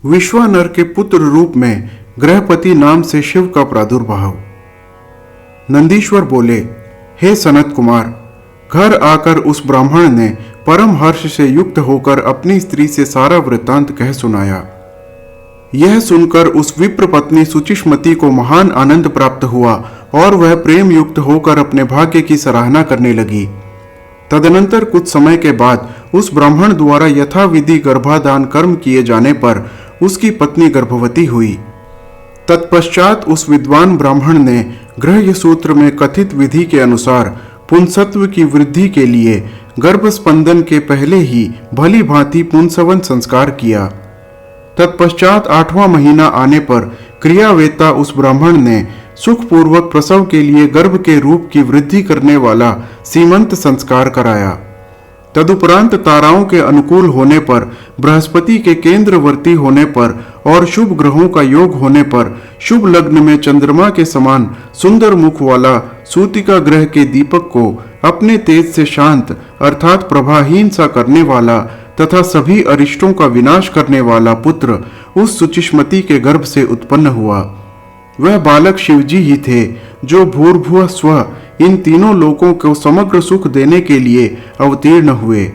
विश्वानर के पुत्र रूप में गृहपति नाम से शिव का प्रादुर्भाव। नंदीश्वर बोले, हे सनत कुमार, घर आकर उस ब्राह्मण ने परम हर्ष से युक्त होकर अपनी स्त्री से सारा वृत्तांत कह सुनाया। यह सुनकर उस विप्र पत्नी सुचिष्मति को महान आनंद प्राप्त हुआ और वह प्रेम युक्त होकर अपने भाग्य की सराहना करने लगी। तदनंतर कुछ समय के बाद उस ब्राह्मण द्वारा यथाविधि गर्भाधान कर्म किए जाने पर उसकी पत्नी गर्भवती हुई। तत्पश्चात उस विद्वान ब्राह्मण ने गृह्य सूत्र में कथित विधि के अनुसार पुंसत्व की वृद्धि के लिए गर्भ स्पंदन के पहले ही भली भांति पुंसवन संस्कार किया। तत्पश्चात 8वां महीना आने पर क्रियावेत्ता उस ब्राह्मण ने सुखपूर्वक प्रसव के लिए गर्भ के रूप की वृद्धि करने वाला सीमंत संस्कार कराया। तदुपरांत ताराओं के अनुकूल होने पर, बृहस्पति के केंद्रवर्ती होने पर और शुभ ग्रहों का योग होने पर शुभ लग्न में चंद्रमा के समान सुंदर मुख वाला सूतिका ग्रह के दीपक को अपने तेज से शांत अर्थात प्रभाहीन सा करने वाला तथा सभी अरिष्टों का विनाश करने वाला पुत्र उस सुचिष्मति के गर्भ से उत्पन्न हुआ। वह बालक शिवजी ही थे जो भूर्भुवः स्वः इन तीनों लोकों को समग्र सुख देने के लिए अवतीर्ण हुए।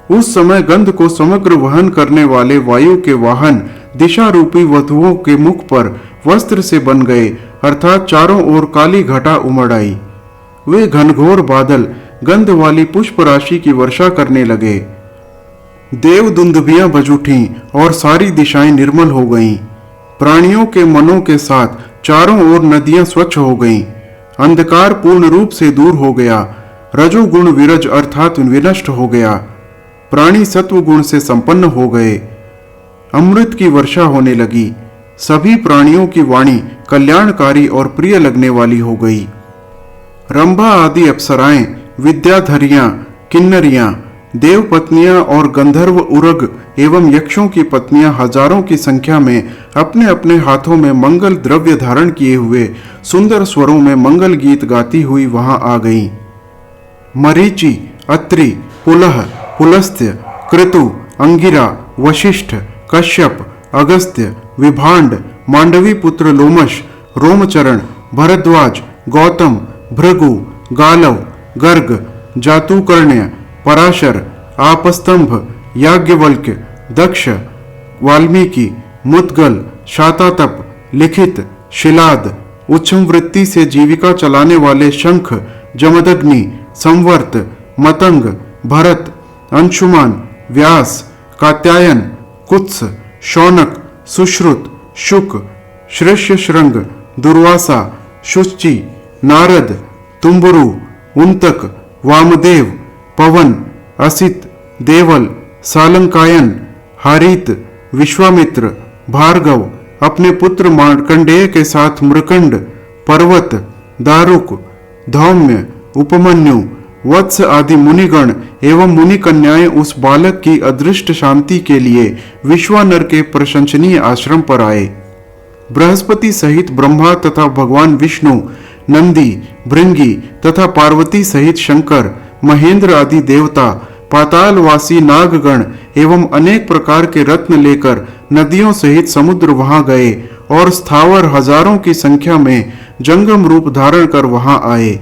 उस समय गंध को समग्र वहन करने वाले वायु के वाहन दिशा रूपी वधुओं के मुख पर वस्त्र से बन गए अर्थात चारों ओर काली घटा उमड़ आई। वे घनघोर बादल गंध वाली पुष्प राशि की वर्षा करने लगे। देव दुंदुभियां बज उठीं और सारी दिशाएं निर्मल हो गईं। प्राणियों के मनों के साथ चारों ओर नदियां स्वच्छ हो गईं। अंधकार पूर्ण रूप से दूर हो गया। रजोगुण विरज अर्थात विनष्ट हो गया। प्राणी सत्व गुण से संपन्न हो गए। अमृत की वर्षा होने लगी। सभी प्राणियों की वाणी कल्याणकारी और प्रिय लगने वाली हो गई। रंभा आदि अप्सराएं, विद्याधरियां, किन्नरियां, देव पत्नियां और गंधर्व उरग एवं यक्षों की पत्नियां हजारों की संख्या में अपने अपने हाथों में मंगल द्रव्य धारण किए हुए सुंदर स्वरों में मंगल गीत गाती हुई वहां आ गईं। मरीचि, अत्रि, पुलह, पुलस्त्य, क्रतु, अंगिरा, वशिष्ठ, कश्यप, अगस्त्य, विभांड, मांडवी पुत्र लोमश, रोमचरण, भरद्वाज, गौतम, भृगु, गालव, गर्ग, जातुकर्ण्य, पराशर, आपस्तंभ, याज्ञवल्क्य, दक्ष, वाल्मीकि, मुद्गल, शातातप, लिखित, शिलाद, उच्छम वृत्ति से जीविका चलाने वाले शंख, जमदग्नि, संवर्त, मतंग, भरत, अंशुमान, व्यास, कात्यायन, कुत्स, शौनक, सुश्रुत, शुक, श्रेष्यशृंग, दुर्वासा, शुचि, नारद, तुम्बुरु, उन्तक, वामदेव, पवन, असित, देवल, सालंकायन, हारीत, विश्वामित्र, भार्गव, अपने पुत्र मार्कंडेय के साथ मृकंड, पर्वत, दारुक, धौम्य, उपमन्यु, वत्स आदि मुनिगण एवं मुनि कन्याएं उस बालक की अदृष्ट शांति के लिए विश्वानर के प्रशंसनीय आश्रम पर आए। बृहस्पति सहित ब्रह्मा तथा भगवान विष्णु, नंदी, भृंगी तथा पार्वती सहित शंकर, महेंद्र आदि देवता, पातालवासी नागगण एवं अनेक प्रकार के रत्न लेकर नदियों सहित समुद्र वहां गए और स्थावर हजारों की संख्या में जंगम रूप धारण कर वहां आए।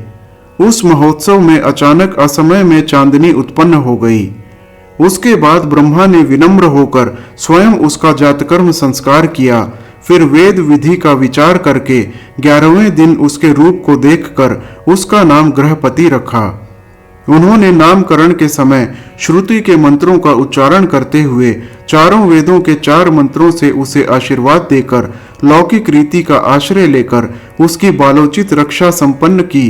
उस महोत्सव में अचानक असमय में चांदनी उत्पन्न हो गई। उसके बाद ब्रह्मा ने विनम्र होकर स्वयं उसका जातकर्म संस्कार किया। फिर वेद विधि का विचार करके 11वें दिन उसके रूप को देखकर उसका नाम गृहपति रखा। उन्होंने नामकरण के समय श्रुति के मंत्रों का उच्चारण करते हुए चारों वेदों के 4 मंत्रों से उसे आशीर्वाद देकर लौकिक रीति का आश्रय लेकर उसकी बालोचित रक्षा संपन्न की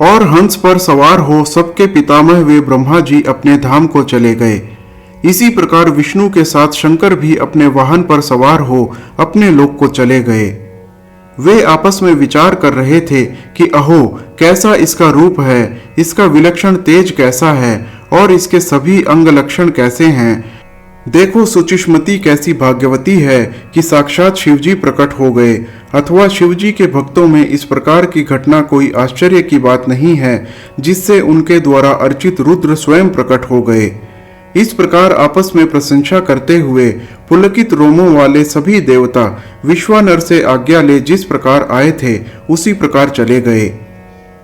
और हंस पर सवार हो सबके पितामह वे ब्रह्मा जी अपने धाम को चले गए। इसी प्रकार विष्णु के साथ शंकर भी अपने वाहन पर सवार हो अपने लोक को चले गए। वे आपस में विचार कर रहे थे कि अहो कैसा इसका रूप है, इसका विलक्षण तेज कैसा है और इसके सभी अंग लक्षण कैसे हैं। देखो सुचिष्मति कैसी भाग्यवती है कि साक्षात शिवजी प्रकट हो गए, अथवा शिवजी के भक्तों में इस प्रकार की घटना कोई आश्चर्य की बात नहीं है जिससे उनके द्वारा अर्चित रुद्र स्वयं प्रकट हो गए। इस प्रकार आपस में प्रशंसा करते हुए पुलकित रोमों वाले सभी देवता विश्वानर से आज्ञा ले जिस प्रकार आए थे उसी प्रकार चले गए।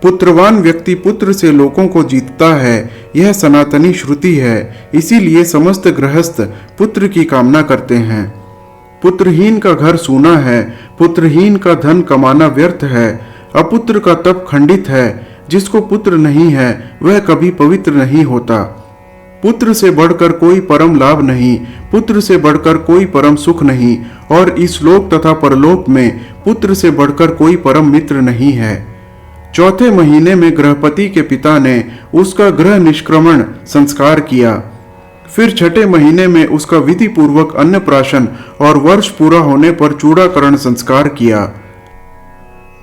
पुत्रवान व्यक्ति पुत्र से लोगों को जीतता है, यह सनातनी श्रुति है। इसीलिए समस्त गृहस्थ पुत्र की कामना करते हैं। पुत्रहीन का घर सूना है, पुत्रहीन का धन कमाना व्यर्थ है, अपुत्र का तप खंडित है। जिसको पुत्र नहीं है वह कभी पवित्र नहीं होता। पुत्र से बढ़कर कोई परम लाभ नहीं, पुत्र से बढ़कर कोई परम सुख नहीं, और इस लोक तथा परलोक में पुत्र से बढ़कर कोई परम मित्र नहीं है। चौथे महीने में गृहपति के पिता ने उसका गृह निष्क्रमण संस्कार किया। फिर छठे महीने में उसका विधि पूर्वक अन्नप्राशन और वर्ष पूरा होने पर चूड़ाकरण संस्कार किया।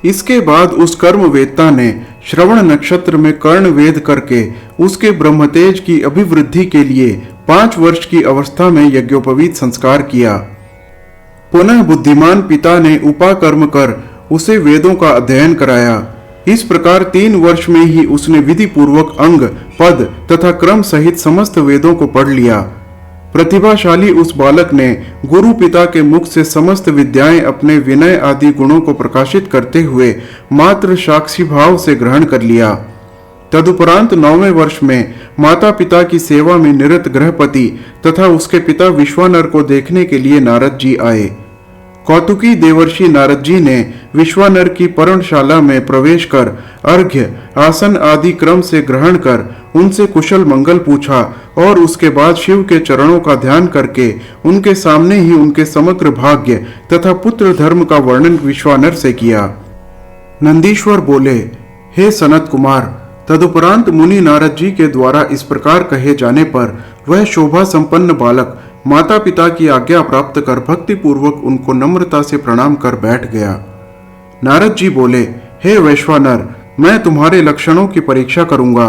इसके बाद उस कर्मवेत्ता ने श्रवण नक्षत्र में कर्ण वेद करके उसके ब्रह्मतेज की अभिवृद्धि के लिए 5 वर्ष की अवस्था में यज्ञोपवीत संस्कार किया। पुनः बुद्धिमान पिता ने उपाकर्म कर उसे वेदों का अध्ययन कराया। इस प्रकार 3 वर्ष में ही उसने विधि पूर्वक अंग, पद तथा क्रम सहित समस्त वेदों को पढ़ लिया। प्रतिभाशाली उस बालक ने गुरु पिता के मुख से समस्त विद्याएं अपने विनय आदि गुणों को प्रकाशित करते हुए मात्र साक्षी भाव से ग्रहण कर लिया। तदुपरांत 9वें वर्ष में माता पिता की सेवा में निरत गृहपति तथा उसके पिता विश्वानर को देखने के लिए नारद जी आए। कौतुकी देवर्षि नारद जी ने विश्वानर की पर्णशाला में प्रवेश कर अर्घ्य, आसन आदि क्रम से ग्रहण कर उनसे कुशल मंगल पूछा और उसके बाद शिव के चरणों का ध्यान करके उनके सामने ही उनके समग्र भाग्य तथा पुत्र धर्म का वर्णन विश्वानर से किया। नंदीश्वर बोले, हे सनत कुमार, तदुपरांत मुनि नारद जी के द्वारा इस प्रकार कहे जाने पर वह शोभा संपन्न बालक माता पिता की आज्ञा प्राप्त कर भक्ति पूर्वक उनको नम्रता से प्रणाम कर बैठ गया। नारद जी बोले, हे वैश्वानर, मैं तुम्हारे लक्षणों की परीक्षा करूंगा।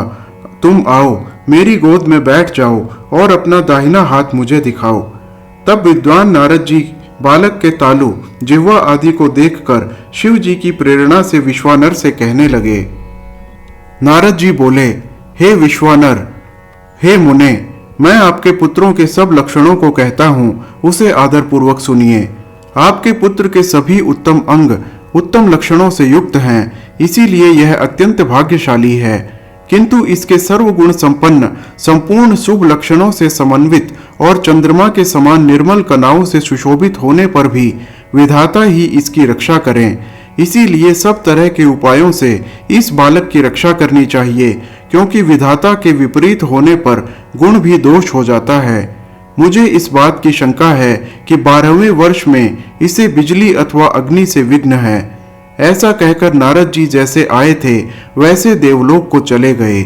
तुम आओ, मेरी गोद में बैठ जाओ और अपना दाहिना हाथ मुझे दिखाओ। तब विद्वान नारद जी बालक के तालु, जिह्वा आदि को देखकर शिव जी की प्रेरणा से विश्वानर से कहने लगे। नारद जी बोले, हे विश्वानर, हे मुने, मैं आपके पुत्रों के सब लक्षणों को कहता हूँ, उसे आदर पूर्वक सुनिए। आपके पुत्र के सभी उत्तम अंग उत्तम लक्षणों से युक्त हैं, इसीलिए यह अत्यंत भाग्यशाली है। किंतु इसके सर्वगुण संपन्न, संपूर्ण शुभ लक्षणों से समन्वित और चंद्रमा के समान निर्मल कनाओं से सुशोभित होने पर भी विधाता ही इसकी रक्षा करें। इसीलिए सब तरह के उपायों से इस बालक की रक्षा करनी चाहिए, क्योंकि विधाता के विपरीत होने पर गुण भी दोष हो जाता है। मुझे इस बात की शंका है कि 12वें वर्ष में इसे बिजली अथवा अग्नि से विघ्न है। ऐसा कहकर नारद जी जैसे आए थे वैसे देवलोक को चले गए।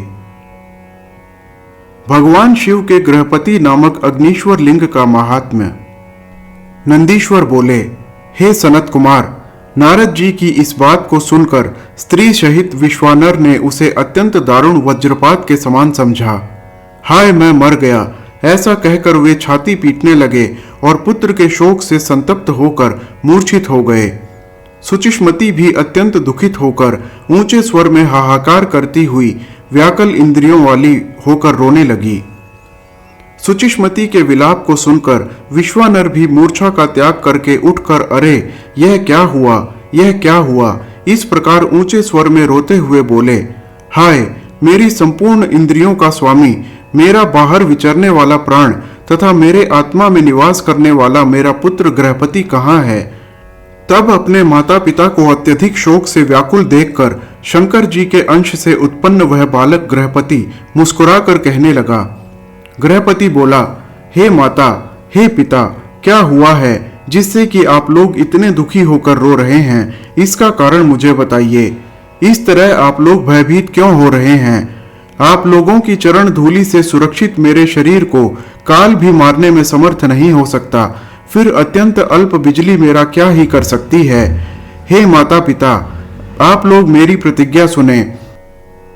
भगवान शिव के गृहपति नामक अग्नीश्वर लिंग का महात्म्य। नंदीश्वर बोले, हे सनत कुमार, नारद जी की इस बात को सुनकर स्त्री सहित विश्वानर ने उसे अत्यंत दारुण वज्रपात के समान समझा। हाय, मैं मर गया, ऐसा कहकर वे छाती पीटने लगे और पुत्र के शोक से संतप्त होकर मूर्छित हो गए। सुचिष्मति भी अत्यंत दुखित होकर ऊंचे स्वर में हाहाकार करती हुई व्याकुल इंद्रियों वाली होकर रोने लगी। सुचिष्मति के विलाप को सुनकर विश्वानर भी मूर्छा का त्याग करके उठकर, अरे यह क्या हुआ, यह क्या हुआ, इस प्रकार ऊंचे स्वर में रोते हुए बोले, हाय, मेरी संपूर्ण इंद्रियों का स्वामी, मेरा बाहर विचरने वाला प्राण तथा मेरे आत्मा में निवास करने वाला मेरा पुत्र गृहपति कहाँ है। तब अपने माता पिता को अत्यधिक शोक से व्याकुल देखकर शंकर जी के अंश से उत्पन्न वह बालक गृहपति मुस्कुराकर कहने लगा। गृहपति बोला, हे माता, हे पिता, क्या हुआ है जिससे कि आप लोग इतने दुखी होकर रो रहे हैं, इसका कारण मुझे बताइए। इस तरह आप लोग भयभीत क्यों हो रहे हैं? आप लोगों की चरण धूलि से सुरक्षित मेरे शरीर को काल भी मारने में समर्थ नहीं हो सकता, फिर अत्यंत अल्प बिजली मेरा क्या ही कर सकती है। हे माता पिता, आप लोग मेरी प्रतिज्ञा सुने।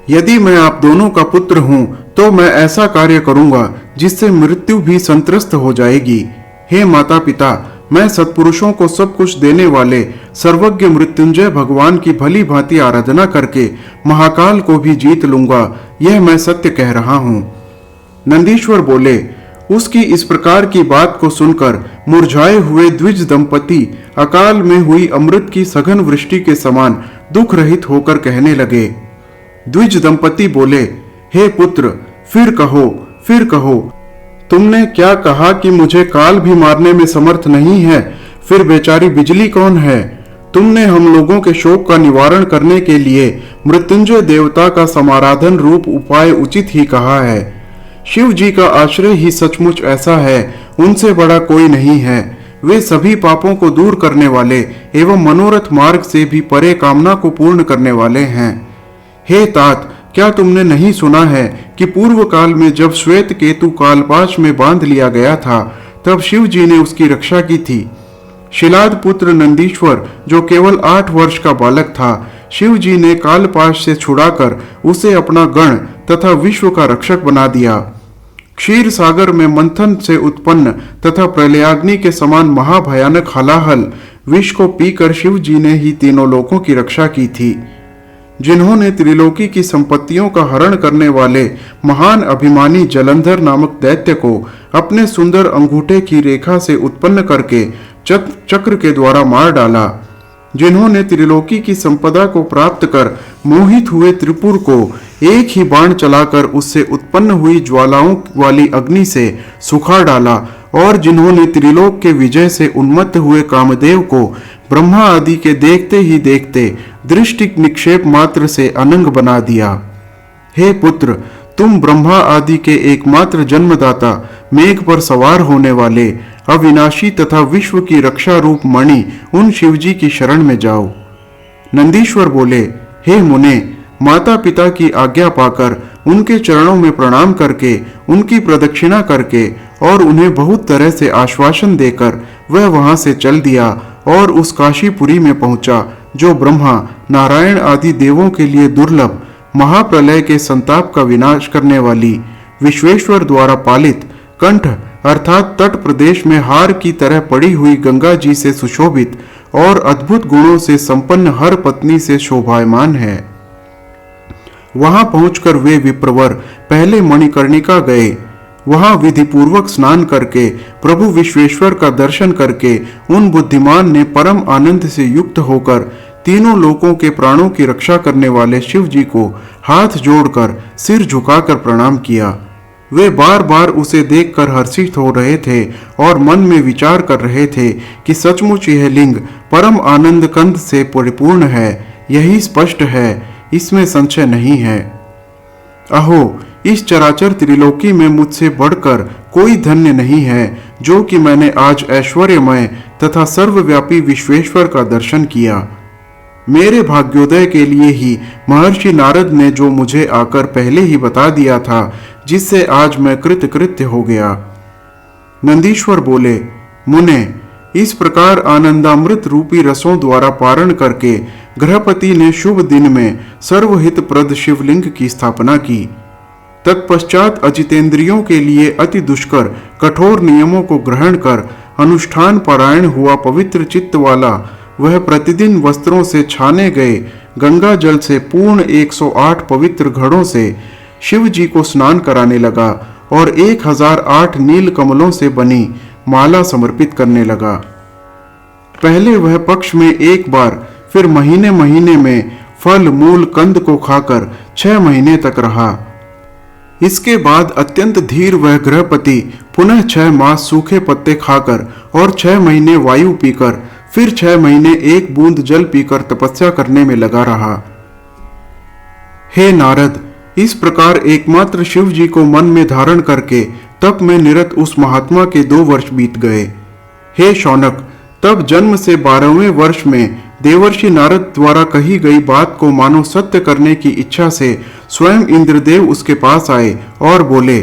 यदि मैं आप दोनों का पुत्र हूं तो मैं ऐसा कार्य करूंगा जिससे मृत्यु भी संत्रस्त हो जाएगी। हे माता पिता, मैं सत्पुरुषों को सब कुछ देने वाले सर्वज्ञ मृत्युंजय भगवान की भली भांति आराधना करके महाकाल को भी जीत लूंगा, यह मैं सत्य कह रहा हूं। नंदीश्वर बोले, उसकी इस प्रकार की बात को सुनकर मुरझाए हुए द्विज दंपति अकाल में हुई अमृत की सघन वृष्टि के समान दुख रहित होकर कहने लगे। द्विज दंपति बोले, हे पुत्र, फिर कहो, तुमने क्या कहा कि मुझे काल भी मारने में समर्थ नहीं है, फिर बेचारी बिजली कौन है? तुमने हम लोगों के शोक का निवारण करने के लिए मृत्युंजय देवता का समाराधन रूप उपाय उचित ही कहा है। शिव जी का आश्रय ही सचमुच ऐसा है, उनसे बड़ा कोई नहीं है। वे सभी पापों को दूर करने वाले एवं मनोरथ मार्ग से भी परे कामना को पूर्ण करने वाले हैं। हे तात, क्या तुमने नहीं सुना है कि पूर्व काल में जब श्वेत केतु कालपाश में बांध लिया गया था, तब शिव जी ने उसकी रक्षा की थी। शिलाद पुत्र नंदीश्वर, जो केवल 8 वर्ष का बालक था, शिव जी ने कालपाश से छुड़ाकर उसे अपना गण तथा विश्व का रक्षक बना दिया। क्षीर सागर में मंथन से उत्पन्न तथा प्रलयाग्नि के समान महाभयानक हलाहल विष को पीकर शिव जी ने ही तीनों लोकों की रक्षा की थी। जिन्होंने त्रिलोकी की संपत्तियों का हरण करने वाले महान अभिमानी जलंधर नामक दैत्य को अपने सुंदर अंगूठे की रेखा से उत्पन्न करके चक्र के द्वारा मार डाला। जिन्होंने त्रिलोकी की संपदा को प्राप्त कर मोहित हुए त्रिपुर को एक ही बाण चलाकर उससे उत्पन्न हुई ज्वालाओं वाली अग्नि से सुखा डाला, और जिन्होंने त्रिलोक के विजय से उन्मत्त हुए कामदेव को ब्रह्मा आदि के देखते ही देखते दृष्टि निक्षेप मात्र से अनंग बना दिया। हे पुत्र, तुम ब्रह्मा आदि के एकमात्र जन्मदाता, मेघ पर सवार होने वाले, अविनाशी तथा विश्व की रक्षा रूप मणि उन शिवजी की शरण में जाओ। नंदीश्वर बोले, हे मुने, माता पिता की आज्ञा पाकर उनके चरणों में प्रणाम करके, उनकी प्रदक्षिणा करके और उन्हें बहुत तरह से आश्वासन देकर वह वहां से चल दिया और उस काशीपुरी में पहुंचा, जो ब्रह्मा, नारायण आदि देवों के लिए दुर्लभ, महाप्रलय के संताप का विनाश करने वाली, विश्वेश्वर द्वारा पालित, कंठ अर्थात तट प्रदेश में हार की तरह पड़ी हुई गंगा जी से सुशोभित और अद्भुत गुणों से संपन्न हर पत्नी से शोभायमान है। वहां पहुंचकर वे विप्रवर पहले मणिकर्णिका गए। वहां विधि पूर्वक स्नान करके, प्रभु विश्वेश्वर का दर्शन करके उन बुद्धिमान ने परम आनंद से युक्त होकर तीनों लोकों के प्राणों की रक्षा करने वाले शिव जी को हाथ जोड़कर सिर झुकाकर प्रणाम किया। वे बार बार उसे देखकर हर्षित हो रहे थे और मन में विचार कर रहे थे कि सचमुच यह लिंग परम आनंद कंद से परिपूर्ण है। यही स्पष्ट है, इसमें संशय नहीं है। अहो, इस चराचर त्रिलोकी में मुझसे बढ़कर कोई धन्य नहीं है, जो कि मैंने आज ऐश्वर्यमय तथा सर्वव्यापी विश्वेश्वर का दर्शन किया। मेरे भाग्योदय के लिए ही महर्षि नारद ने जो मुझे आकर पहले ही बता दिया था, जिससे आज मैं कृतकृत्य हो गया। नंदीश्वर बोले, मुने, इस प्रकार आनंदामृत रूपी रसों द्वारा पारण करके गृहपति ने शुभ दिन में सर्वहित प्रद शिवलिंग की स्थापना की। तत्पश्चात अजितेंद्रियों के लिए अति दुष्कर कठोर नियमों को ग्रहण कर अनुष्ठान परायण हुआ पवित्र चित्त वाला वह प्रतिदिन वस्त्रों से छाने गए गंगा जल से पूर्ण 108 पवित्र घड़ों से शिव जी को स्नान कराने लगा और 1008 नील कमलों से बनी माला समर्पित करने लगा। पहले वह पक्ष में एक बार, फिर महीने महीने में फल मूल कंद को खाकर 6 महीने तक रहा। इसके बाद अत्यंत धीर वह गृहपति पुनः 6 मास सूखे पत्ते खाकर और 6 महीने वायु पीकर, फिर 6 महीने एक बूंद जल पीकर तपस्या करने में लगा रहा। हे नारद, इस प्रकार एकमात्र शिव जी को मन में धारण करके तप में निरत उस महात्मा के 2 वर्ष बीत गए। हे शौनक, तब जन्म से 12वें वर्ष में देवर्षि नारद द्वारा कही गई बात को मानो सत्य करने की इच्छा से स्वयं इंद्रदेव उसके पास आए और बोले,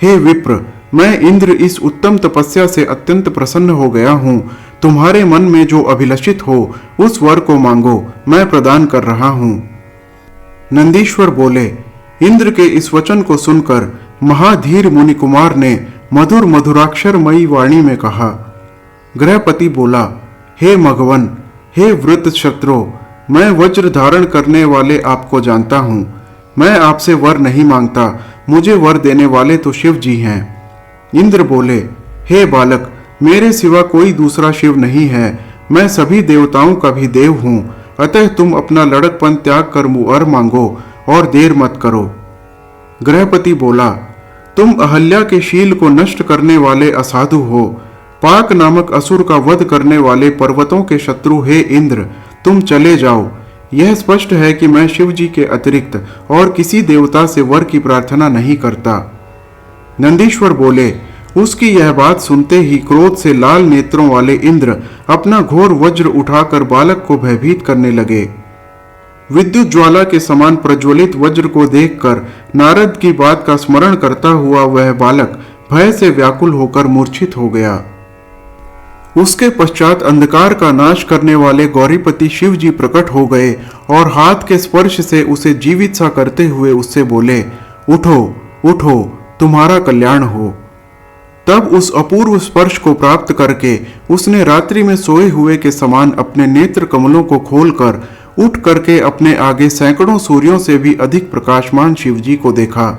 हे विप्र, मैं इंद्र इस उत्तम तपस्या से अत्यंत प्रसन्न हो गया हूँ। तुम्हारे मन में जो अभिलषित हो उस वर को मांगो, मैं प्रदान कर रहा हूँ। नंदीश्वर बोले, इंद्र के इस वचन को सुनकर महाधीर मुनि कुमार ने मधुर मधुराक्षरमयी वाणी में कहा। गृहपति बोला, हे मघवन, हे वृत शत्रु, मैं वज्र धारण करने वाले आपको जानता हूँ। मैं आपसे वर नहीं मांगता, मुझे वर देने वाले तो शिव जी हैं। इंद्र बोले, हे बालक, मेरे सिवा कोई दूसरा शिव नहीं है। मैं सभी देवताओं का भी देव हूँ। अतः तुम अपना लड़कपन त्याग कर वर मांगो और देर मत करो। गृहपति बोला, तुम अहल्या के शील को नष्ट करने वाले असाधु हो। पाक नामक असुर का वध करने वाले पर्वतों के शत्रु हे इंद्र, तुम चले जाओ। यह स्पष्ट है कि मैं शिव जी के अतिरिक्त और किसी देवता से वर की प्रार्थना नहीं करता। नंदीश्वर बोले, उसकी यह बात सुनते ही क्रोध से लाल नेत्रों वाले इंद्र अपना घोर वज्र उठाकर बालक को भयभीत करने लगे। विद्युत ज्वाला के समान प्रज्वलित वज्र को देखकर नारद की बात का स्मरण करता हुआ वह बालक भय से व्याकुल होकर मूर्छित हो गया। उसके पश्चात अंधकार का नाश करने वाले गौरीपति शिव जी प्रकट हो गए और हाथ के स्पर्श से उसे जीवित सा करते हुए उससे बोले, उठो उठो, तुम्हारा कल्याण हो। तब उस अपूर्व स्पर्श को प्राप्त करके उसने रात्रि में सोए हुए के समान अपने नेत्र कमलों को खोलकर उठ करके अपने आगे सैकड़ों सूर्यों से भी अधिक प्रकाशमान शिवजी को देखा।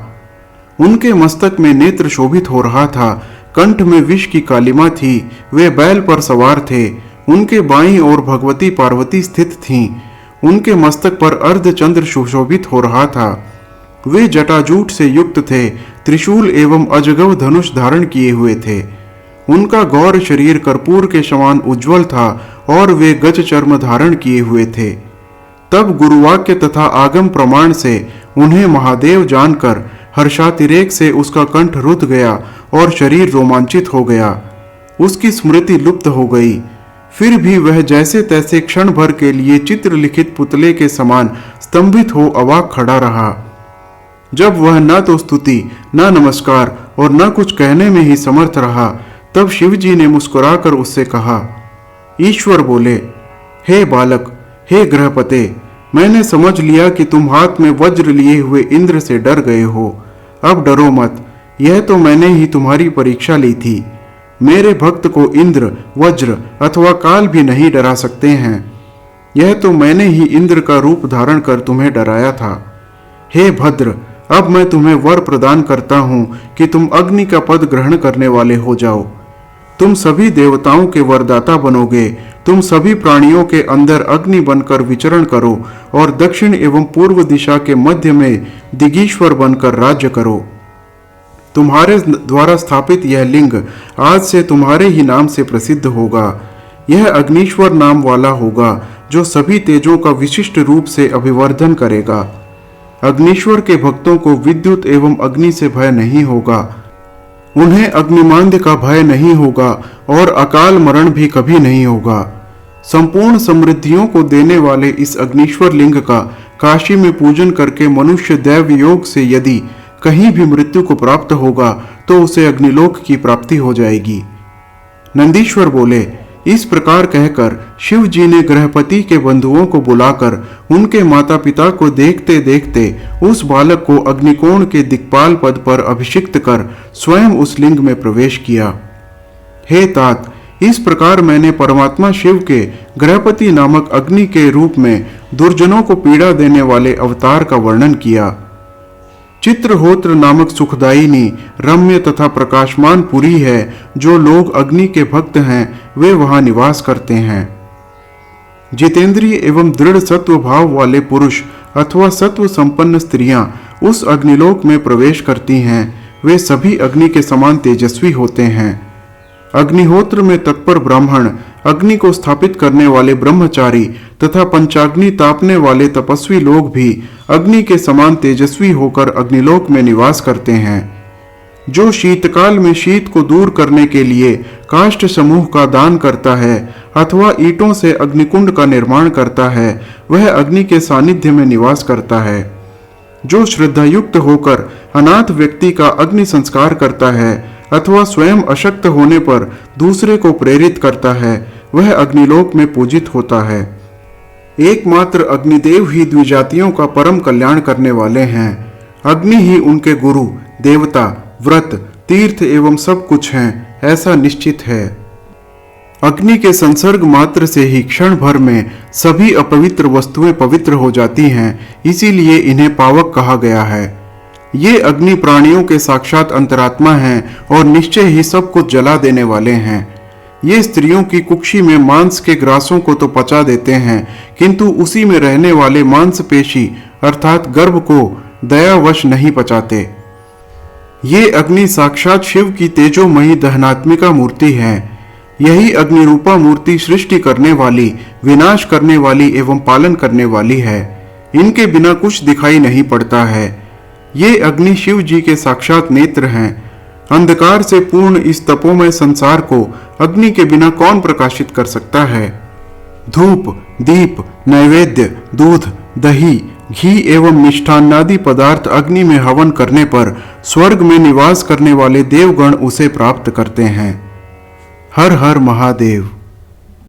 उनके मस्तक में नेत्र शोभित हो रहा था, कंठ में विष की कालिमा थी, वे बैल पर सवार थे। उनके बाईं ओर भगवती पार्वती स्थित थीं। उनके मस्तक पर अर्धचंद्र सुशोभित हो रहा था। वे जटाजूट से युक्त थे, त्रिशूल एवं अजगव धनुष धारण किए हुए थे। उनका गौर शरीर कर्पूर के समान उज्जवल था और वे गज चर्म धारण किए हुए थे। तब गुरुवाक्य तथा आगम प्रमाण से उन्हें महादेव जानकर हर्षातिरेक से उसका कंठ रुद्ध गया और शरीर रोमांचित हो गया। उसकी स्मृति लुप्त हो गई। फिर भी वह जैसे तैसे क्षण भर के लिए चित्र लिखित पुतले के समान स्तंभित हो अवाक खड़ा रहा। जब वह न तो स्तुति, न नमस्कार और न कुछ कहने में ही समर्थ रहा, तब शिवजी ने मुस्कुराकर उससे कहा। ईश्वर बोले, हे बालक, हे गृहपते, मैंने समझ लिया कि तुम हाथ में वज्र लिए हुए इंद्र से डर गए हो। अब डरो मत, यह तो मैंने ही तुम्हारी परीक्षा ली थी। मेरे भक्त को इंद्र, वज्र अथवा काल भी नहीं डरा सकते हैं। यह तो मैंने ही इंद्र का रूप धारण कर तुम्हें डराया था। हे भद्र, अब मैं तुम्हें वर प्रदान करता हूं कि तुम अग्नि का पद ग्रहण करने वाले हो जाओ। तुम सभी देवताओं के वरदाता बनोगे। तुम सभी प्राणियों के अंदर अग्नि बनकर विचरण करो और दक्षिण एवं पूर्व दिशा के मध्य में दिगीश्वर बनकर राज्य करो। तुम्हारे द्वारा स्थापित यह लिंग आज से तुम्हारे ही नाम से प्रसिद्ध होगा। यह अग्नीश्वर नाम वाला होगा, जो सभी तेजों का विशिष्ट रूप से अभिवर्धन करेगा। अग्नीश्वर के भक्तों को विद्युत एवं अग्नि से भय नहीं होगा। उन्हें अग्निमांद्य का भय नहीं होगा और अकाल मरण भी कभी नहीं होगा। संपूर्ण समृद्धियों को देने वाले इस अग्नीश्वर लिंग का काशी में पूजन करके मनुष्य दैव योग से यदि कहीं भी मृत्यु को प्राप्त होगा तो उसे अग्निलोक की प्राप्ति हो जाएगी। नंदीश्वर बोले, इस प्रकार कहकर शिव जी ने गृहपति के बंधुओं को बुलाकर उनके माता पिता को देखते देखते उस बालक को अग्निकोण के दिक्पाल पद पर अभिषिक्त कर स्वयं उस लिंग में प्रवेश किया। हे तात, इस प्रकार मैंने परमात्मा शिव के गृहपति नामक अग्नि के रूप में दुर्जनों को पीड़ा देने वाले अवतार का वर्णन किया। चित्रहोत्र नामक सुखदायिनी, रम्य तथा प्रकाशमान पुरी है। जो लोग अग्नि के भक्त हैं वे वहां निवास करते हैं। जितेंद्रिय एवं दृढ़ सत्व भाव वाले पुरुष अथवा सत्व संपन्न स्त्रियां उस अग्निलोक में प्रवेश करती हैं। वे सभी अग्नि के समान तेजस्वी होते हैं। अग्निहोत्र में तत्पर ब्राह्मण, अग्नि को स्थापित करने वाले ब्रह्मचारी तथा पंचाग्नि तापने वाले तपस्वी लोग भी अग्नि के समान तेजस्वी होकर अग्निलोक में निवास करते हैं। जो शीतकाल में शीत को दूर करने के लिए काष्ठ समूह का दान करता है अथवा ईंटों से अग्निकुंड का निर्माण करता है, वह अग्नि के सानिध्य में निवास करता है। जो श्रद्धायुक्त होकर अनाथ व्यक्ति का अग्नि संस्कार करता है अथवा स्वयं अशक्त होने पर दूसरे को प्रेरित करता है, वह अग्निलोक में पूजित होता है। एकमात्र अग्निदेव ही द्विजातियों का परम कल्याण करने वाले हैं। अग्नि ही उनके गुरु, देवता, व्रत, तीर्थ एवं सब कुछ हैं, ऐसा निश्चित है। अग्नि के संसर्ग मात्र से ही क्षण भर में सभी अपवित्र वस्तुएं पवित्र हो जाती हैं, इसीलिए इन्हें पावक कहा गया है। ये अग्नि प्राणियों के साक्षात अंतरात्मा हैं और निश्चय ही सब कुछ जला देने वाले हैं। ये स्त्रियों की कुक्षी में मांस के ग्रासों को तो पचा देते हैं, किंतु उसी में रहने वाले मांसपेशी अर्थात गर्भ को दयावश नहीं पचाते। ये अग्नि साक्षात शिव की तेजोमयी दहनात्मिका मूर्ति है। यही अग्निरूपा मूर्ति सृष्टि करने वाली, विनाश करने वाली एवं पालन करने वाली है। इनके बिना कुछ दिखाई नहीं पड़ता है। ये अग्नि शिव जी के साक्षात नेत्र हैं। अंधकार से पूर्ण इस तपोमय संसार को अग्नि के बिना कौन प्रकाशित कर सकता है। धूप, दीप, नैवेद्य, दूध, दही, घी एवं मिष्ठान्नादि पदार्थ अग्नि में हवन करने पर स्वर्ग में निवास करने वाले देवगण उसे प्राप्त करते हैं। हर हर महादेव।